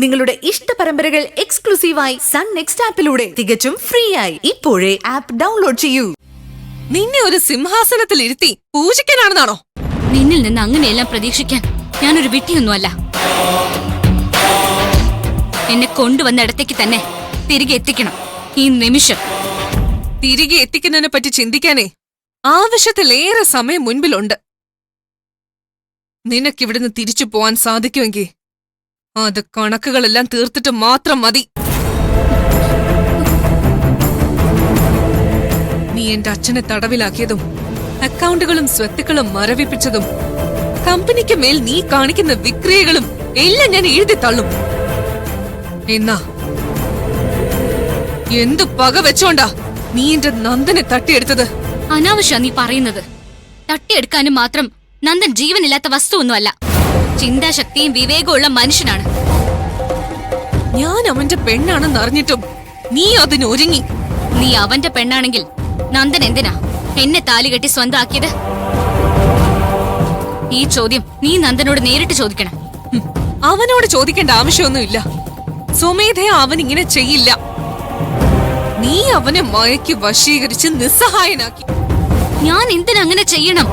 നിങ്ങളുടെ ഇഷ്ട പരമ്പരകൾ എക്സ്ക്ലൂസീവായി സൺ നെക്സ്റ്റ് ആപ്പിലൂടെ തികച്ചും ഫ്രീ ആയി ഇപ്പോഴേ ആപ്പ് ഡൗൺലോഡ് ചെയ്യൂ. നിന്നെ ഒരു സിംഹാസനത്തിൽ ഇരുത്തി പൂജിക്കാനാണെന്നാണോ? നിന്നിൽ നിന്ന് അങ്ങനെയെല്ലാം പ്രതീക്ഷിക്കാൻ ഞാനൊരു വിട്ടിയൊന്നുമല്ല. എന്നെ കൊണ്ടുവന്നിടത്തേക്ക് തന്നെ തിരികെ എത്തിക്കണം ഈ നിമിഷം. തിരികെ എത്തിക്കുന്നതിനെ പറ്റി ചിന്തിക്കാനേ ആവശ്യത്തിലേറെ സമയം മുൻപിലുണ്ട്. നിനക്കിവിടുന്ന് തിരിച്ചു പോവാൻ സാധിക്കുമെങ്കിൽ അത് കണക്കുകളെല്ലാം തീർത്തിട്ട് മാത്രം മതി. നീ എന്റെ അച്ഛനെ തടവിലാക്കിയതും അക്കൗണ്ടുകളും സ്വത്തുക്കളും മരവിപ്പിച്ചതും കമ്പനിക്ക് മേൽ നീ കാണിക്കുന്ന വിക്രിയകളും എല്ലാം ഞാൻ എഴുതി തള്ളും. എന്നാ എന്തു പക വെച്ചോണ്ടാ നീ എന്റെ നന്ദനെ തട്ടിയെടുത്തത്? അനാവശ്യ നീ പറയുന്നത്. തട്ടിയെടുക്കാനും മാത്രം നന്ദൻ ജീവനില്ലാത്ത വസ്തുവൊന്നുമല്ല. ചിന്താശക്തിയും വിവേകമുള്ള മനുഷ്യനാണ്. ഞാൻ അവന്റെ പെണ്ണാണെന്ന് അറിഞ്ഞിട്ടും നീ അതിനൊരുങ്ങി. നീ അവന്റെ പെണ്ണാണെങ്കിൽ നന്ദൻ എന്തിനാ എന്നെ താലികെട്ടി സ്വന്തമാക്കിയത്? ഈ ചോദ്യം നീ നന്ദനോട് നേരിട്ട് ചോദിക്കണം. അവനോട് ചോദിക്കേണ്ട ആവശ്യമൊന്നുമില്ല. സ്വമേധയാ അവൻ ഇങ്ങനെ ചെയ്യില്ല. നീ അവനെ മയക്കി വശീകരിച്ച് നിസ്സഹായനാക്കി. ഞാൻ എന്തിനാ അങ്ങനെ ചെയ്യണം?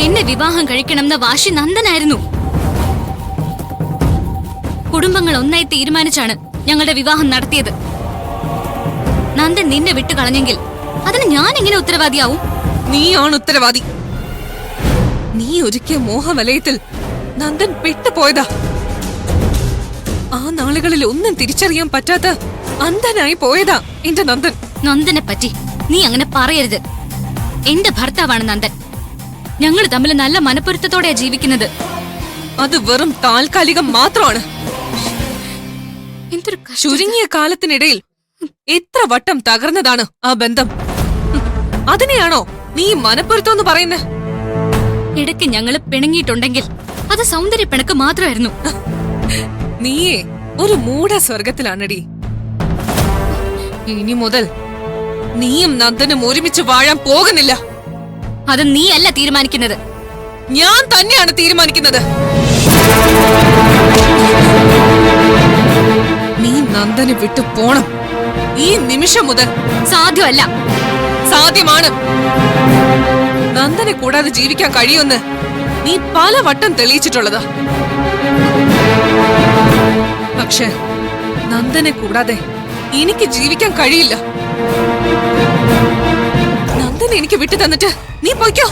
എന്നെ വിവാഹം കഴിക്കണമെന്ന വാശി നന്ദനായിരുന്നു. കുടുംബങ്ങൾ ഒന്നായി തീരുമാനിച്ചാണ് ഞങ്ങളുടെ വിവാഹം നടത്തിയത്. നന്ദൻ നിന്നെ വിട്ടുകളഞ്ഞെങ്കിൽ അതിന് ഞാൻ എങ്ങനെ ഉത്തരവാദിയാവും? നീയാണ് ഉത്തരവാദി. നീ ഒരുക്കിയ മോഹവലയത്തിൽ നന്ദൻ പെട്ടുപോയതാ. ആ നാളുകളിൽ ഒന്നും തിരിച്ചറിയാൻ പറ്റാത്ത അന്ധനായി പോയതാ എന്റെ നന്ദൻ. നന്ദനെ പറ്റി നീ അങ്ങനെ പറയരുത്. എന്റെ ഭർത്താവാണ് നന്ദൻ. ഞങ്ങൾ തമ്മിൽ നല്ല മനപ്പൊരുത്തത്തോടെയാ ജീവിക്കുന്നത്. അത് വെറും താൽക്കാലികം മാത്രമാണ്. എന്തൊരു ചുരുങ്ങിയ കാലത്തിനിടയിൽ എത്ര വട്ടം തകർന്നതാണ് ആ ബന്ധം. അതിനെയാണോ നീ മനപ്പൊരുത്തം പറയുന്നേ? ഇടയ്ക്ക് ഞങ്ങള് പിണങ്ങിയിട്ടുണ്ടെങ്കിൽ അത് സൗന്ദര്യ പിണക്ക് മാത്രമായിരുന്നു. നീയേ ഒരു മൂഢ സ്വർഗത്തിലാണടി. ഇനി മുതൽ നീയും നന്ദനും ഒരുമിച്ച് വാഴാൻ പോകുന്നില്ല. അത് നീയല്ല തീരുമാനിക്കുന്നത്, ഞാൻ തന്നെയാണ് തീരുമാനിക്കുന്നത്. നീ നന്ദനെ വിട്ടു പോണം ഈ നിമിഷം മുതൽ. സാധ്യമല്ല. സാധ്യമാണ്. നന്ദനെ കൂടാതെ ജീവിക്കാൻ കഴിയുമെന്ന് നീ പലവട്ടം തെളിയിച്ചിട്ടുള്ളതാ. പക്ഷെ നന്ദനെ കൂടാതെ എനിക്ക് ജീവിക്കാൻ കഴിയില്ല. നന്ദനെ എനിക്ക് വിട്ടു തന്നിട്ട് നീ പോയിക്കോ.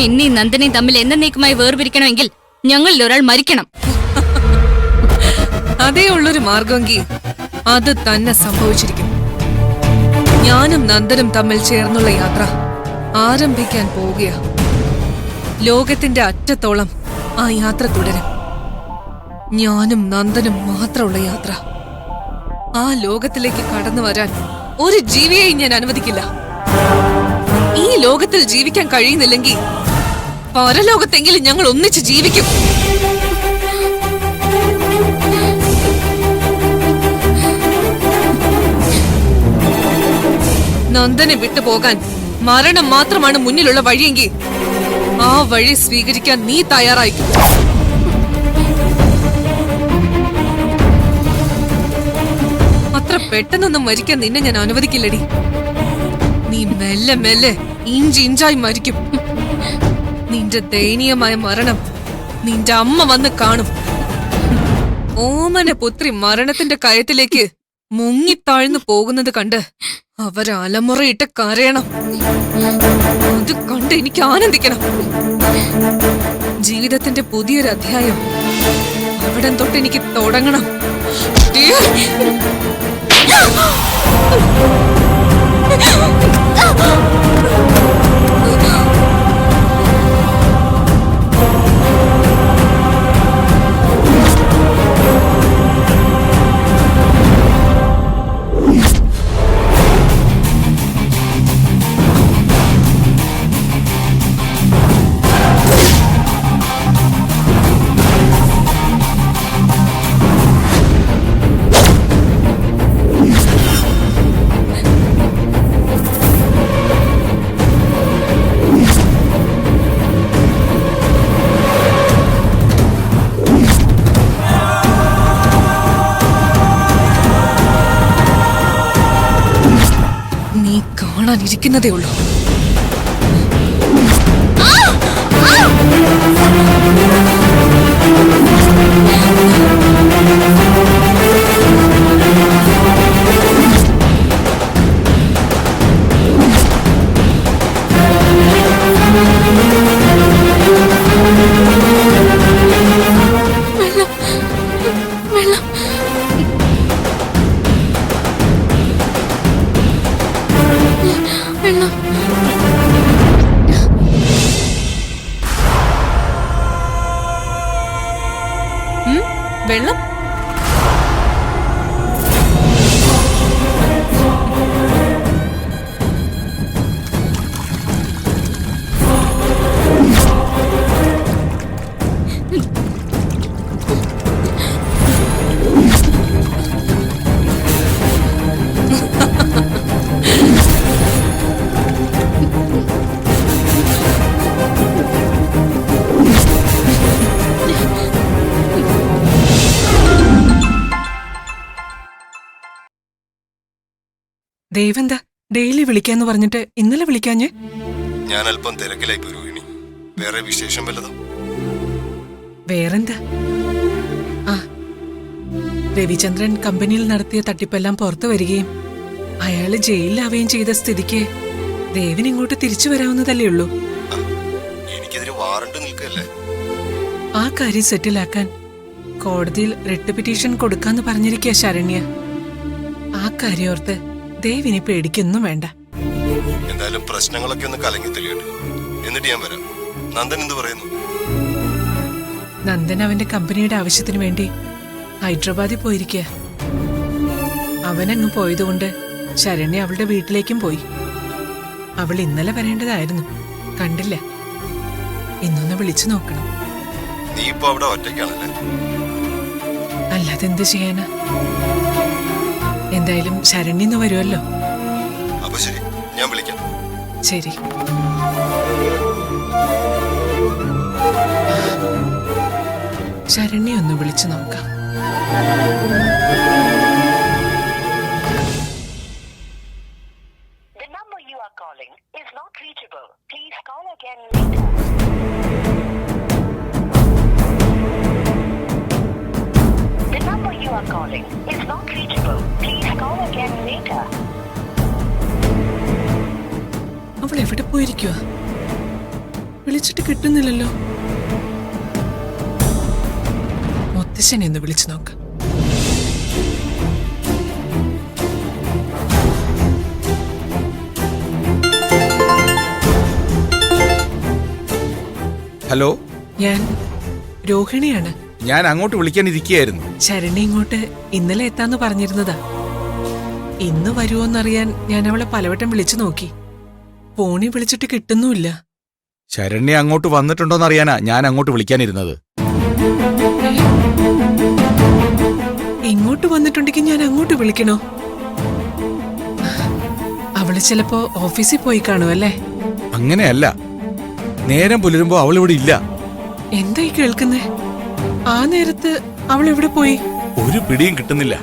എന്നെയും നന്ദനെയും തമ്മിൽ എന്നേക്കുമായി വേർപിരിക്കണമെങ്കിൽ ഞങ്ങളിൽ ഒരാൾ മരിക്കണം. അതേ ഉള്ളൊരു മാർഗമെങ്കിൽ അത് തന്നെ സംഭവിച്ചിരിക്കും. ഞാനും നന്ദനും തമ്മിൽ ചേർന്നുള്ള യാത്ര ആരംഭിക്കാൻ പോവുകയാ. ലോകത്തിന്റെ അറ്റത്തോളം ആ യാത്ര തുടരും. ഞാനും നന്ദനും മാത്രമുള്ള യാത്ര. ആ ലോകത്തിലേക്ക് കടന്നു വരാൻ ഒരു ജീവിയെയും ഞാൻ അനുവദിക്കില്ല. ഈ ലോകത്തിൽ ജീവിക്കാൻ കഴിയുന്നില്ലെങ്കിൽ പരലോകത്തെങ്കിലും ഞങ്ങൾ ഒന്നിച്ച് ജീവിക്കും. നന്ദനെ വിട്ടുപോകാൻ മരണം മാത്രമാണ് മുന്നിലുള്ള വഴിയെങ്കിൽ ആ വഴി സ്വീകരിക്കാൻ നീ തയ്യാറായിക്കും. അത്ര പെട്ടെന്നൊന്നും മരിക്കാൻ നിന്നെ ഞാൻ അനുവദിക്കില്ലടി. നീ മെല്ലെ മെല്ലെ ഇഞ്ചിഞ്ചായി മരിക്കും. നിന്റെ ദയനീയമായ മരണം നിന്റെ അമ്മ വന്ന് കാണും. ഓമന പുത്രി മരണത്തിന്റെ കയത്തിലേക്ക് മുങ്ങിത്താഴ്ന്നു പോകുന്നത് കണ്ട് അവരലമുറയിട്ട് കരയണം. അത് കണ്ട് എനിക്ക് ആനന്ദിക്കണം. ജീവിതത്തിന്റെ പുതിയൊരു അധ്യായം അവിടം തൊട്ട് എനിക്ക് തുടങ്ങണം. കാണാനിരിക്കുന്നതേ ഉള്ളൂ. വെള്ളം? ദേവെന്താ ഡെയിലി വിളിക്കാന്ന് പറഞ്ഞിട്ട് ഇന്നലെ വിളിക്കാഞ്ഞ്? ഞാൻ അല്പം തിരക്കിലായി പോയി രോഹിണി. വേറെ വിശേഷം വല്ലതും? വേറെന്താ? ആ, രവിചന്ദ്രൻ കമ്പനിയിൽ നടത്തിയ തട്ടിപ്പെല്ലാം പുറത്തു വരികയും അയാള് ജയിലിലാവുകയും ചെയ്ത സ്ഥിതിക്ക് ദേവിന് ഇങ്ങോട്ട് തിരിച്ചു വരാവുന്നതല്ലേ ഉള്ളൂ. എനിക്കെതിരെ വാറണ്ട് നിൽക്കല്ലേ? ആ കാര്യം സെറ്റിലാക്കാൻ കോടതിയിൽ റിട്ട് പിറ്റീഷൻ കൊടുക്കാന്ന് പറഞ്ഞിരിക്കുക ശരണ്യ. ആ കാര്യോർത്ത് ദേവിനി പേടിക്കൊന്നും വേണ്ട. എന്തായാലും പ്രശ്നങ്ങളൊക്കെ ഒന്ന് കലങ്ങി തെളിയട്ടെ, എന്നിട്ട് ഞാൻ വരാം. നന്ദൻ എന്ത് പറയുന്നു? നന്ദൻ അവന്റെ കമ്പനിയുടെ ആവശ്യത്തിന് വേണ്ടി ഹൈദരാബാദിൽ പോയിരിക്കുക. അവനങ്ങ് പോയതുകൊണ്ട് ശരണ്യ അവളുടെ വീട്ടിലേക്കും പോയി. അവൾ ഇന്നലെ വരേണ്ടതായിരുന്നു, കണ്ടില്ല. ഇന്നൊന്ന് വിളിച്ചു നോക്കണം. നീ ഇപ്പൊ അവിടെ ഒറ്റയ്ക്കാണല്ലേ? അല്ലാതെ എന്ത് ചെയ്യാനാ? എന്തായാലും ശരണ്യന്ന് വരുമല്ലോ. അപ്പൊ ശരി, ഞാൻ വിളിക്കാം. ശരി. ശരണ്യ ഒന്ന് വിളിച്ചു നോക്കാം. The number you are calling is not reachable. Please call again later. The number you are calling is not reachable. Please call again later. അവൾ എവിടെ പോയിരിക്കുക? വിളിച്ചിട്ട് കിട്ടുന്നില്ലല്ലോ. മുത്തശ്ശനെ ഒന്ന് വിളിച്ചു നോക്കാം. ഹലോ, ഞാൻ രോഹിണിയാണ്. ഞാൻ അങ്ങോട്ട് വിളിക്കാനിരിക്കുകയായിരുന്നു. ശരണ്യ ഇങ്ങോട്ട് ഇന്നലെ എത്താന്ന് പറഞ്ഞിരുന്നതാ. ഇന്ന് വരുമോന്നറിയാൻ ഞാൻ അവളെ പലവട്ടം വിളിച്ചു നോക്കി. ഫോണിൽ വിളിച്ചിട്ട് കിട്ടുന്നുമില്ല. ശരണ്യ അങ്ങോട്ട് വന്നിട്ടുണ്ടോന്നറിയാനാ ഞാൻ അങ്ങോട്ട് വിളിക്കാനിരുന്നത്. ഇങ്ങോട്ട് വന്നിട്ടുണ്ടെങ്കിൽ ഞാൻ അങ്ങോട്ട് വിളിക്കണോ? അവള് ചിലപ്പോ ഓഫീസിൽ പോയി കാണുമല്ലേ? അങ്ങനെയല്ല, നേരം പുലരുമ്പോ അവൾ ഇവിടെ ഇല്ല. എന്തായി കേൾക്കുന്നേ? ആ നേരത്ത് അവൾ എവിടെ പോയി? ഒരു പിടിയും കിട്ടുന്നില്ല.